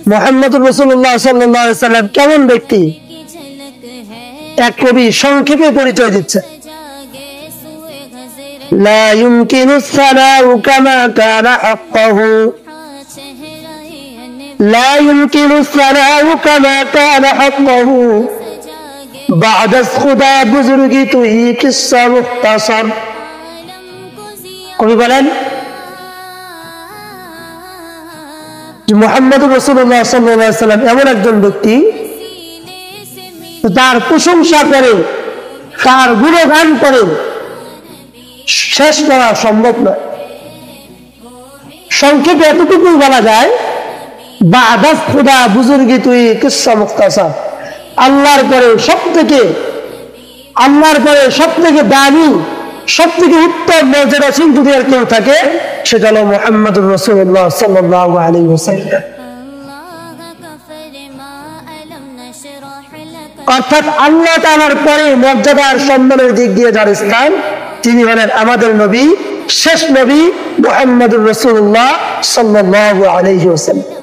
মুহাম্মদুর রাসূলুল্লাহ সাল্লাল্লাহু আলাইহি ওয়াসাল্লাম কেমন ব্যক্তি এক কবি সংক্ষেপে পরিচয় দিচ্ছে। লা ইউমকিনু সালাউ কামা কানা হাক্কাহু, লা ইউমকিনু সালাউ কামা কানা হাক্কাহু بعد खुदा बुजुर्गी तो ही किस्सा मुख्तसर। কবি বলেন যে মুহাম্মদুর রাসূলুল্লাহ সাল্লাল্লাহু আলাইহি ওয়াসাল্লাম এমন একজন ব্যক্তি তার প্রশংসা করে, তার গুণগান করে শেষ করা সম্ভব নয়। সংক্ষেপে এতটুকুই বলা যায় بعد खुदा बुजुर्गी तो ही किस्सा मुख्तसर, আল্লাহর পরে সব থেকে দামি, সব থেকে উত্তম মর্যাদাশীল যদি আর কেউ থাকে সেটা হলো মুহাম্মদুর রাসূলুল্লাহ সাল্লাল্লাহু আলাইহি ওয়াসাল্লাম। অর্থাৎ আল্লাহ তাআলার পরে মর্যাদার সম্মানের দিক দিয়ে যার স্থান তিনি হলেন আমাদের নবী, শেষ নবী মুহাম্মদুর রাসূলুল্লাহ সাল্লাল্লাহু আলাইহি ওয়াসাল্লাম।